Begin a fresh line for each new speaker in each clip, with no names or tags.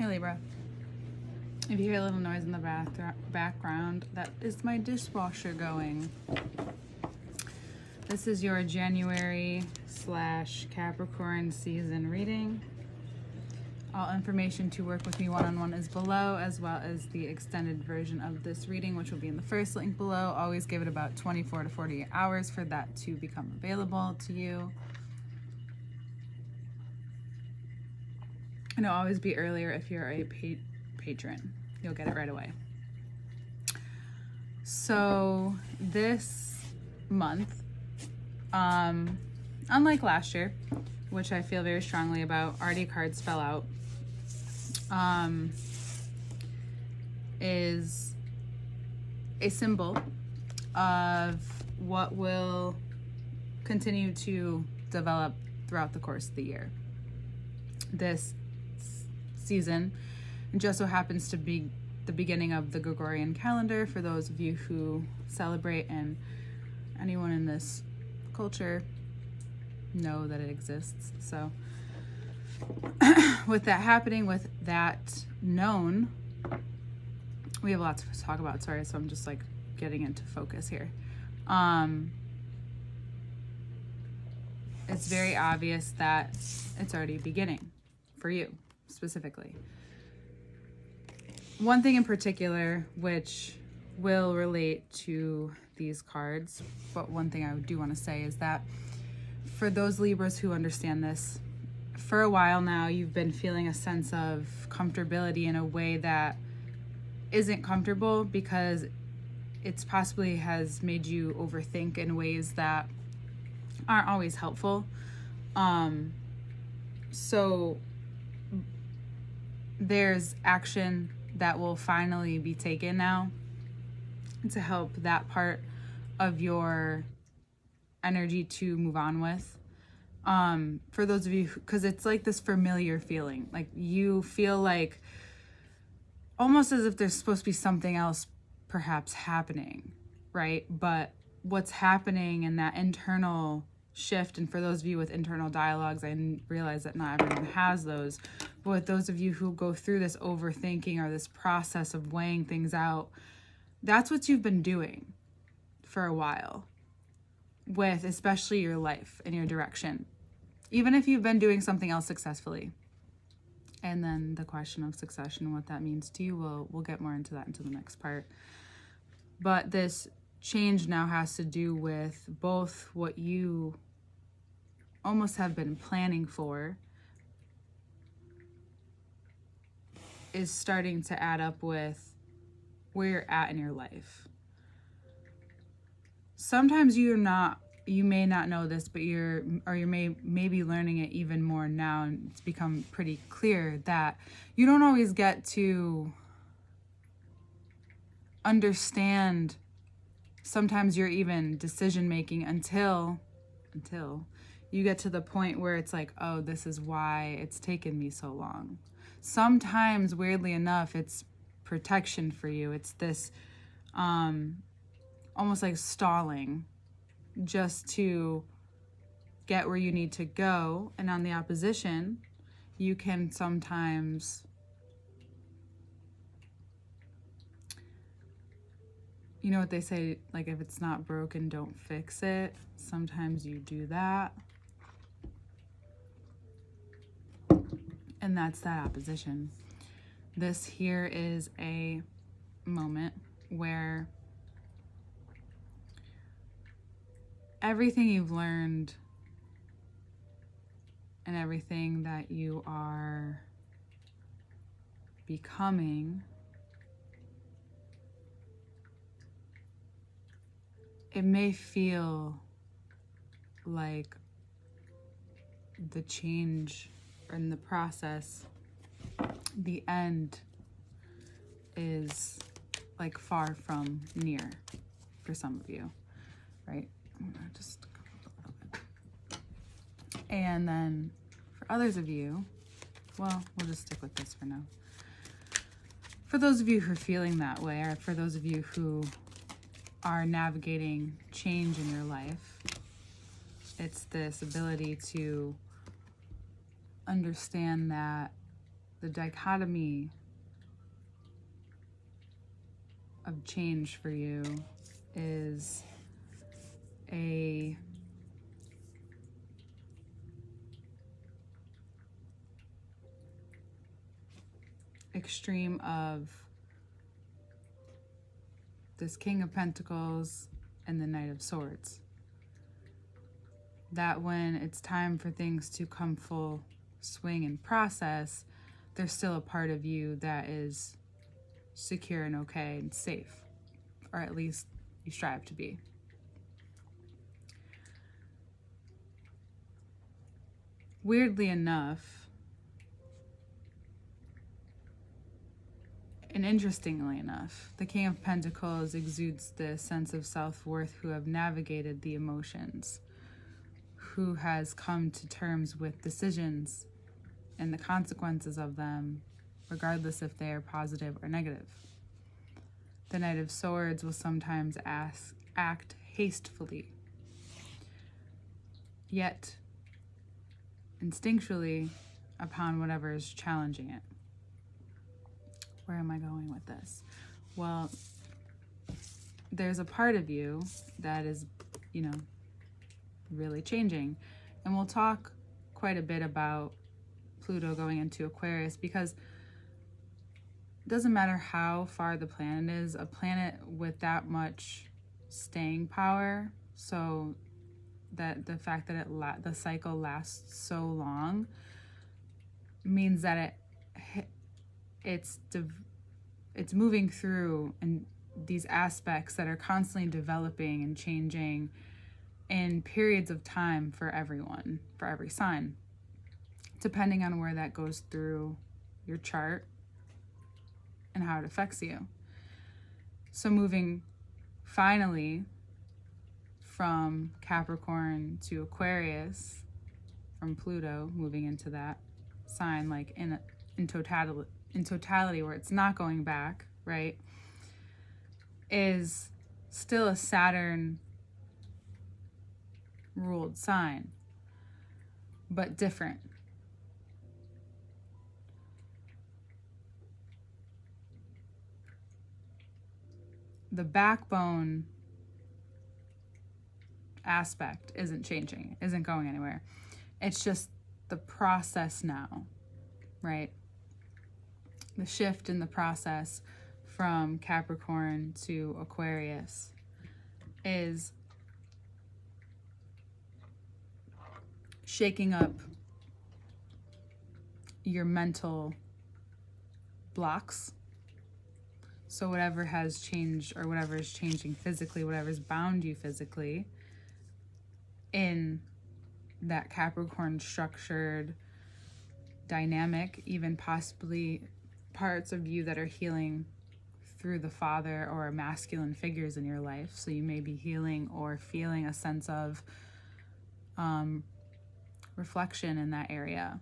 Hey Libra, if you hear a little noise in the background, that is my dishwasher going. This is your January/Capricorn season reading. All information to work with me one-on-one is below, as well as the extended version of this reading, which will be in the first link below. Always give it about 24 to 48 hours for that to become available to you. And it'll always be earlier if you're a patron. You'll get it right away. So this month, unlike last year, which I feel very strongly about, already cards fell out, is a symbol of what will continue to develop throughout the course of the year. This season just so happens to be the beginning of the Gregorian calendar for those of you who celebrate, and anyone in this culture know that it exists. So with that happening, with that known, we have a lot to talk about. Sorry, so I'm just like getting into focus here. It's very obvious that it's already beginning for you specifically. One thing in particular, which will relate to these cards, but one thing I do want to say is that for those Libras who understand this, for a while now, you've been feeling a sense of comfortability in a way that isn't comfortable because it's possibly has made you overthink in ways that aren't always helpful. So there's action that will finally be taken now to help that part of your energy to move on with. For those of you, because it's like this familiar feeling, like you feel like almost as if there's supposed to be something else perhaps happening, right? But what's happening in that internal shift, and for those of you with internal dialogues, I realize that not everyone has those, but with those of you who go through this overthinking or this process of weighing things out, that's what you've been doing for a while with especially your life and your direction, even if you've been doing something else successfully. And then the question of succession and what that means to you, we'll get more into that into the next part. But this change now has to do with both what you almost have been planning for is starting to add up with where you're at in your life. Sometimes you may not know this, but you may be learning it even more now, and it's become pretty clear that you don't always get to understand sometimes you're even decision making until you get to the point where it's like, oh, this is why it's taken me so long. Sometimes, weirdly enough, it's protection for you. It's this almost like stalling just to get where you need to go. And on the opposition, you can sometimes, you know what they say, like if it's not broken, don't fix it. Sometimes you do that. And that's that opposition. This here is a moment where everything you've learned and everything that you are becoming, it may feel like the change in the process, the end is like far from near for some of you, right? I'm gonna just go up a little bit. And then for others of you, well, we'll just stick with this for now. For those of you who are feeling that way, or for those of you who are navigating change in your life, it's this ability to understand that the dichotomy of change for you is a extreme of this King of Pentacles and the Knight of Swords. That when it's time for things to come full swing and process, there's still a part of you that is secure and okay and safe, or at least you strive to be. Weirdly enough, and interestingly enough, the King of Pentacles exudes this sense of self-worth, who have navigated the emotions, who has come to terms with decisions and the consequences of them, regardless if they are positive or negative. The Knight of Swords will sometimes act hastily, yet instinctually upon whatever is challenging it. Where am I going with this? Well, there's a part of you that is, really changing. And we'll talk quite a bit about Pluto going into Aquarius, because it doesn't matter how far the planet is, a planet with that much staying power, so that the fact that the cycle lasts so long means that it's moving through and these aspects that are constantly developing and changing in periods of time for everyone, for every sign, depending on where that goes through your chart and how it affects you. So moving finally from Capricorn to Aquarius, from Pluto moving into that sign, like in totality, where it's not going back, right, is still a Saturn ruled sign, but different. The backbone aspect isn't changing, isn't going anywhere. It's just the process now, right? The shift in the process from Capricorn to Aquarius is shaking up your mental blocks. So whatever has changed, or whatever is changing physically, whatever's bound you physically in that Capricorn structured dynamic, even possibly parts of you that are healing through the father or masculine figures in your life. So you may be healing or feeling a sense of reflection in that area.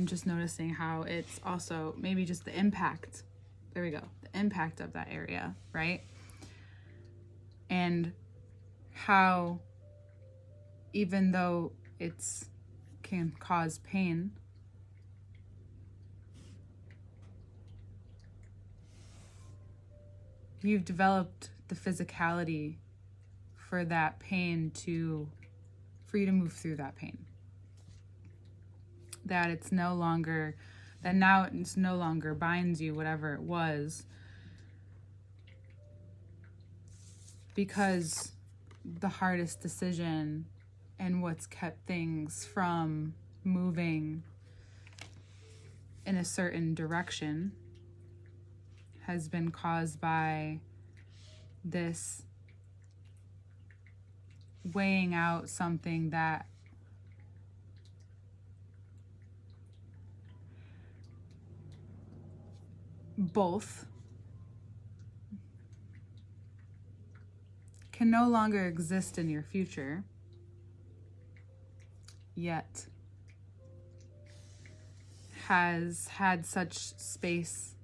Just noticing how it's also maybe just the impact. There we go. The impact of that area, right? And how, even though it's can cause pain, you've developed the physicality for that pain for you to move through that pain. That now it's no longer binds you, whatever it was, because the hardest decision and what's kept things from moving in a certain direction has been caused by this weighing out something that both can no longer exist in your future, yet has had such space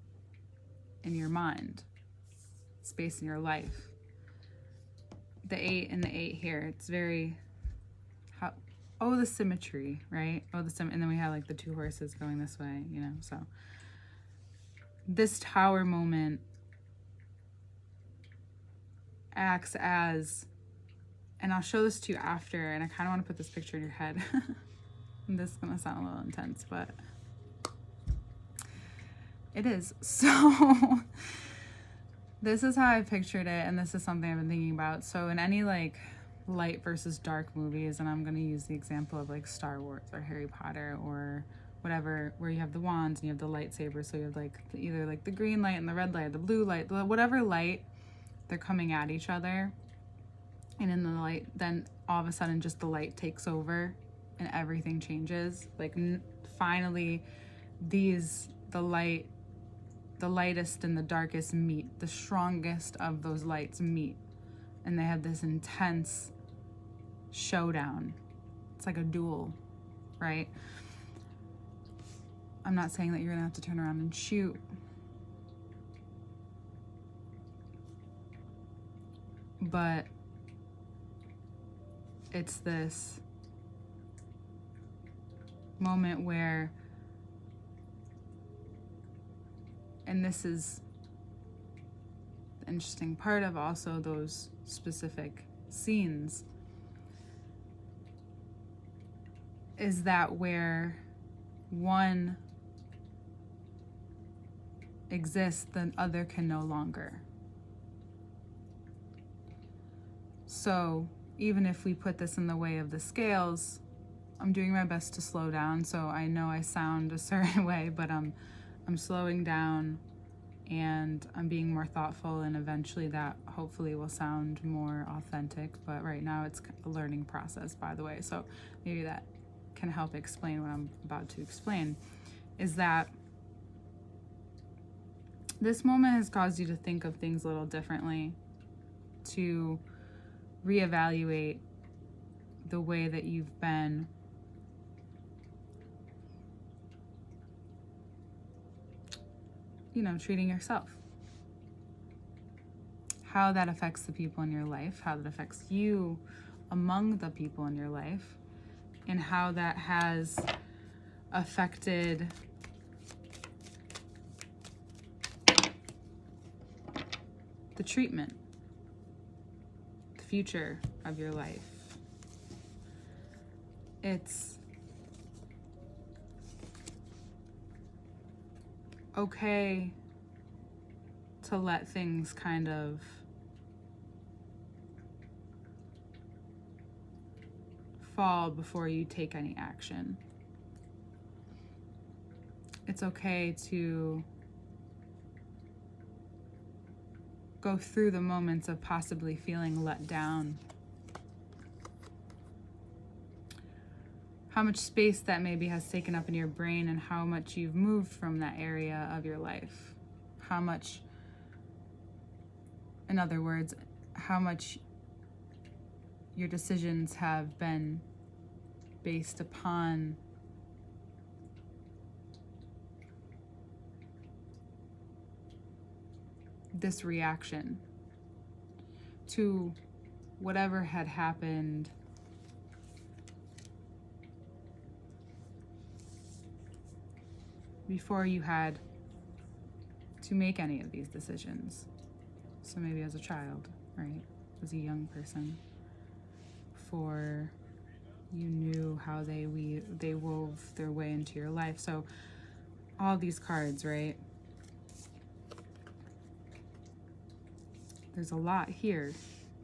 in your mind, space in your life. The 8 and the 8 here, it's very, oh, the symmetry, right? Oh, and then we have like the two horses going this way, you know. So this tower moment acts as, and I'll show this to you after, and I kind of want to put this picture in your head. And this is going to sound a little intense, but it is. So this is how I pictured it, and this is something I've been thinking about. So in any like light versus dark movies, and I'm going to use the example of like Star Wars or Harry Potter or whatever, where you have the wands and you have the lightsabers. So you have like either like the green light and the red light, the blue light, whatever light, they're coming at each other. And in the light, then all of a sudden just the light takes over and everything changes. Like finally the lightest and the darkest meet, the strongest of those lights meet, and they have this intense showdown. It's like a duel, right? I'm not saying that you're gonna have to turn around and shoot, but it's this moment where, and this is the interesting part of also those specific scenes, is that where one exists, the other can no longer. So even if we put this in the way of the scales, I'm doing my best to slow down, so I know I sound a certain way, but I'm slowing down and I'm being more thoughtful, and eventually that hopefully will sound more authentic. But right now it's a learning process, by the way, so maybe that can help explain what I'm about to explain. Is that this moment has caused you to think of things a little differently, to reevaluate the way that you've been treating yourself, how that affects the people in your life, how that affects you among the people in your life, and how that has affected the treatment, the future of your life. It's okay to let things kind of fall before you take any action. It's okay to go through the moments of possibly feeling let down. How much space that maybe has taken up in your brain, and how much you've moved from that area of your life. How much, in other words, how much your decisions have been based upon this reaction to whatever had happened before you had to make any of these decisions. So maybe as a child, right? As a young person, before you knew how they wove their way into your life. So all these cards, right? There's a lot here.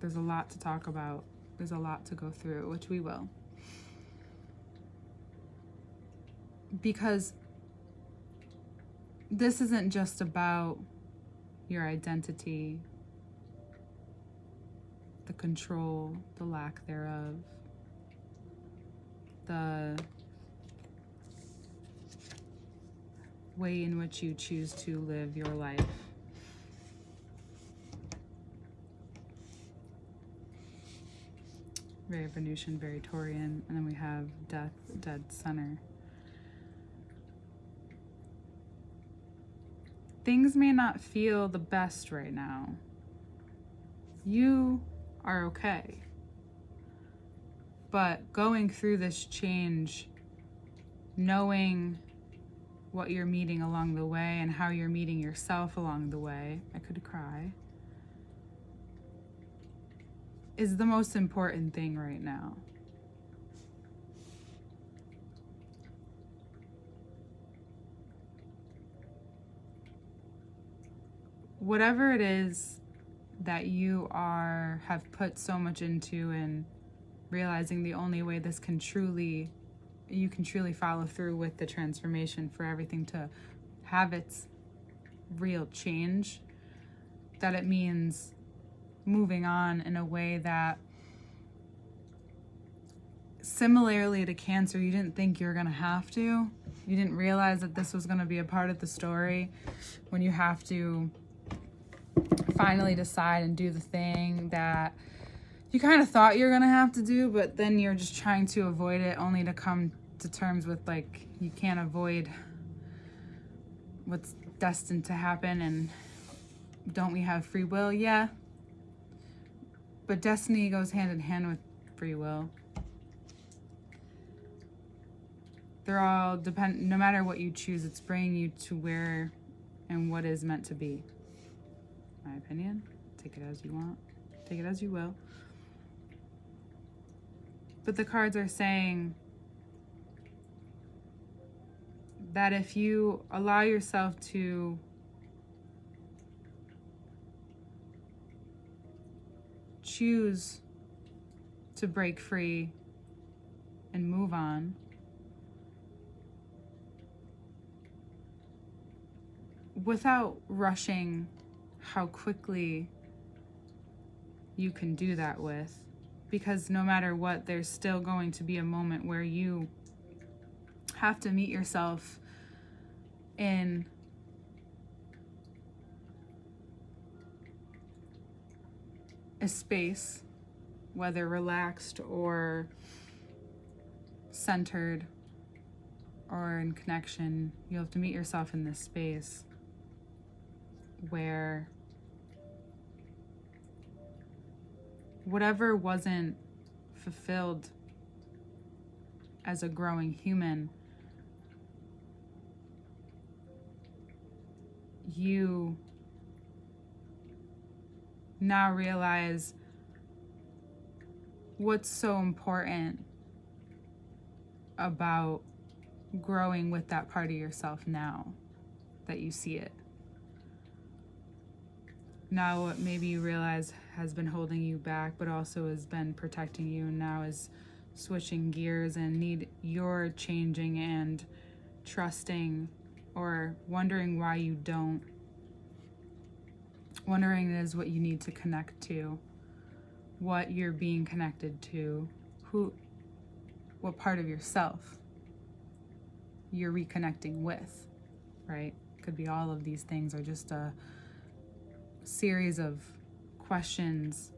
There's a lot to talk about. There's a lot to go through, which we will. Because this isn't just about your identity, the control, the lack thereof, the way in which you choose to live your life. Very Venusian, very Taurian, and then we have death, dead center. Things may not feel the best right now. You are okay. But going through this change, knowing what you're meeting along the way and how you're meeting yourself along the way, I could cry, is the most important thing right now. Whatever it is that you have put so much into, and realizing the only way you can truly follow through with the transformation for everything to have its real change, that it means moving on in a way that, similarly to Cancer, you didn't think you were going to have to. You didn't realize that this was going to be a part of the story when you have to finally decide and do the thing that you kind of thought you were going to have to do, but then you're just trying to avoid it, only to come to terms with, like, you can't avoid what's destined to happen. And don't we have free will? Yeah. But destiny goes hand in hand with free will. They're all no matter what you choose, it's bringing you to where and what is meant to be. My opinion. Take it as you want. Take it as you will. But the cards are saying that if you allow yourself to choose to break free and move on, without rushing how quickly you can do that with, because no matter what, there's still going to be a moment where you have to meet yourself in a space, whether relaxed or centered or in connection. You have to meet yourself in this space where whatever wasn't fulfilled as a growing human, you now realize what's so important about growing with that part of yourself now that you see it. Now what maybe you realize has been holding you back, but also has been protecting you, and now is switching gears and you're changing and trusting, or wondering why you don't. Wondering is what you need to connect to, what you're being connected to, what part of yourself you're reconnecting with, right? Could be all of these things, or just a series of questions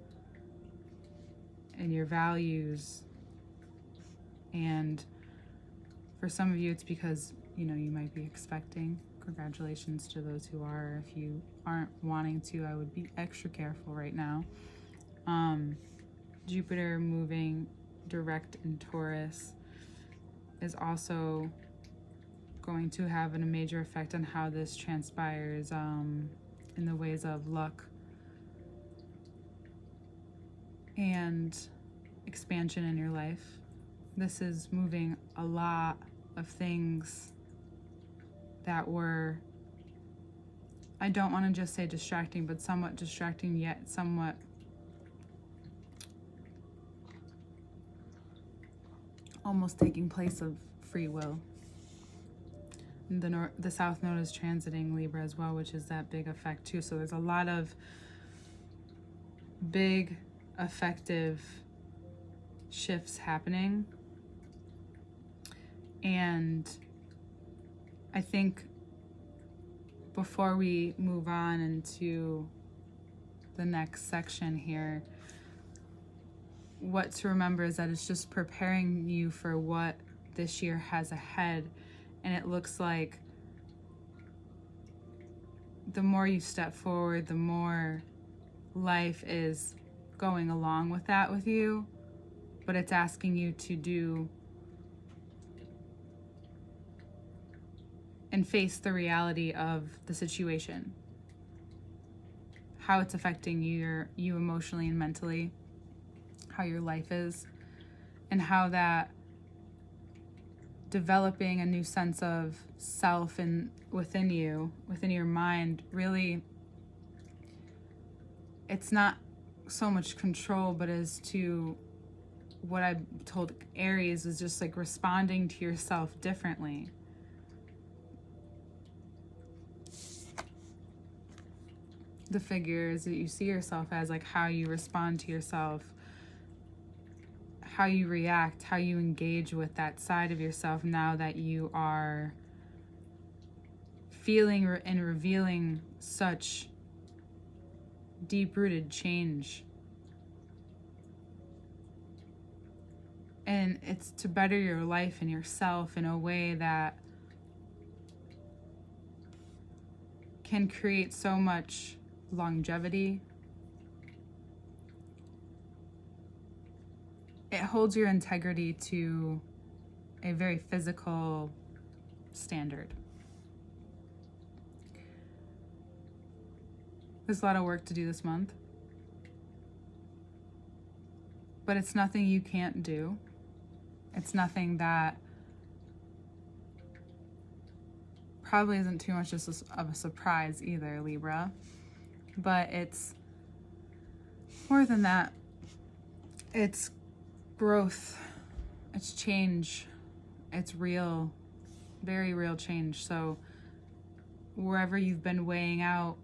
and your values. And for some of you, it's because, you might be expecting. Congratulations to those who are. If you aren't wanting to, I would be extra careful right now. Jupiter moving direct in Taurus is also going to have a major effect on how this transpires in the ways of luck and expansion in your life. This is moving a lot of things that were, I don't want to just say distracting, but somewhat distracting, yet somewhat almost taking place of free will. The South Node is transiting Libra as well, which is that big effect too. So there's a lot of big effective shifts happening. And I think before we move on into the next section here, what to remember is that it's just preparing you for what this year has ahead. And it looks like the more you step forward, the more life is going along with that with you. but it's asking you to do and face the reality of the situation, how it's affecting you emotionally and mentally, how your life is, and how that developing a new sense of self and within your mind, really, it's not so much control, but as to what I told Aries is just like responding to yourself differently. The figures that you see yourself as, like how you respond to yourself, how you react, how you engage with that side of yourself now that you are feeling and revealing such deep-rooted change. And it's to better your life and yourself in a way that can create so much longevity. It holds your integrity to a very physical standard. There's a lot of work to do this month, but it's nothing you can't do. It's nothing that probably isn't too much of a surprise either, Libra, but it's more than that. It's growth, it's change, it's real, very real change. So wherever you've been weighing out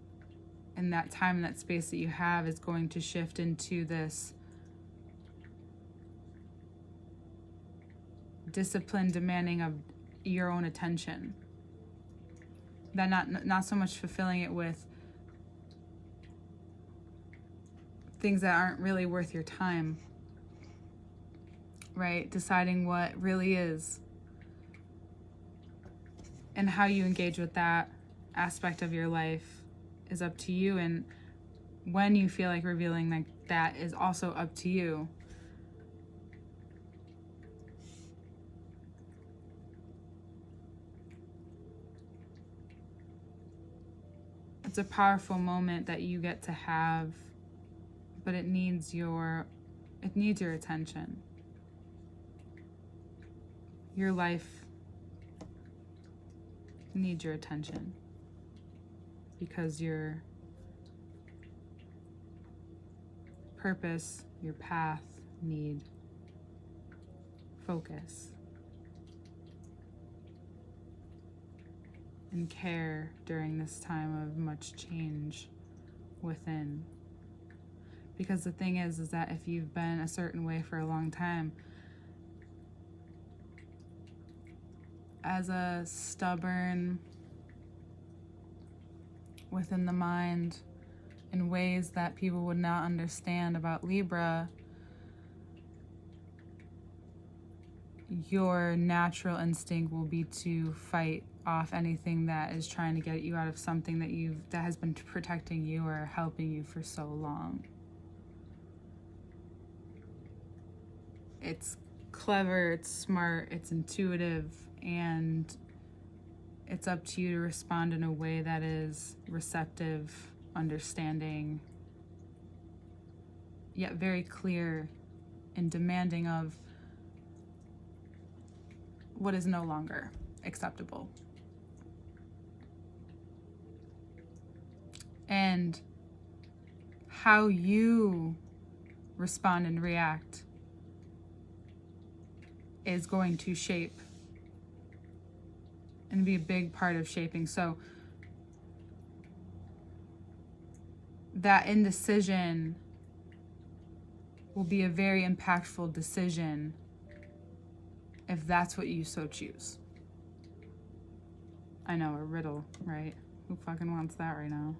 in that time and that space that you have is going to shift into this discipline demanding of your own attention. That not so much fulfilling it with things that aren't really worth your time, right? Deciding what really is and how you engage with that aspect of your life is up to you, and when you feel like revealing like that is also up to you. It's a powerful moment that you get to have, but it needs your attention. Your life needs your attention because your purpose, your path need focus and care during this time of much change within. Because the thing is that if you've been a certain way for a long time, as a stubborn within the mind in ways that people would not understand about Libra, your natural instinct will be to fight off anything that is trying to get you out of something that has been protecting you or helping you for so long. It's clever, it's smart, it's intuitive, and it's up to you to respond in a way that is receptive, understanding, yet very clear and demanding of what is no longer acceptable. And how you respond and react is going to shape and be a big part of shaping. So that indecision will be a very impactful decision if that's what you so choose. I know, a riddle, right? Who fucking wants that right now?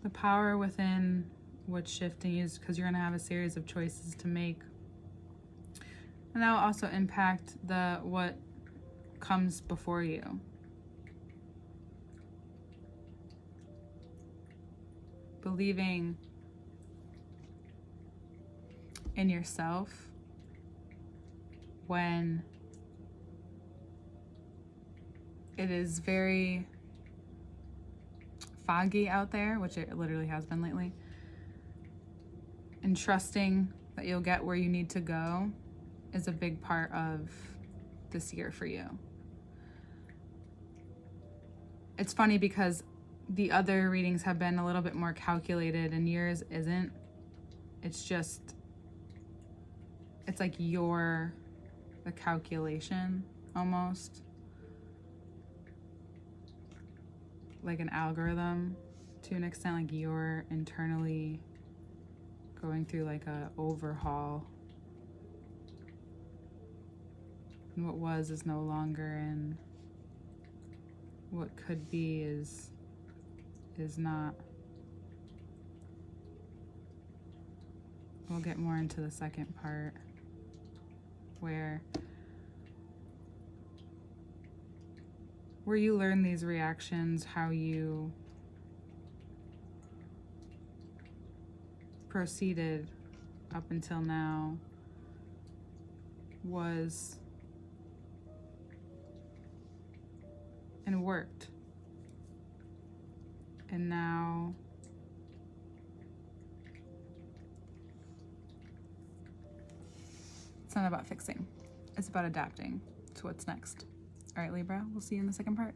The power within what's shifting is because you're going to have a series of choices to make. And that will also impact what comes before you. believing in yourself when it is very foggy out there, which it literally has been lately, and trusting that you'll get where you need to go is a big part of this year for you. It's funny because the other readings have been a little bit more calculated and yours isn't. It's just, it's like you're the calculation almost. Like an algorithm to an extent, like you're internally going through like a overhaul. And what was is no longer, and what could be is not. We'll get more into the second part where you learn these reactions, how you proceeded up until now was and worked. And now it's not about fixing. It's about adapting to what's next. All right, Libra, we'll see you in the second part.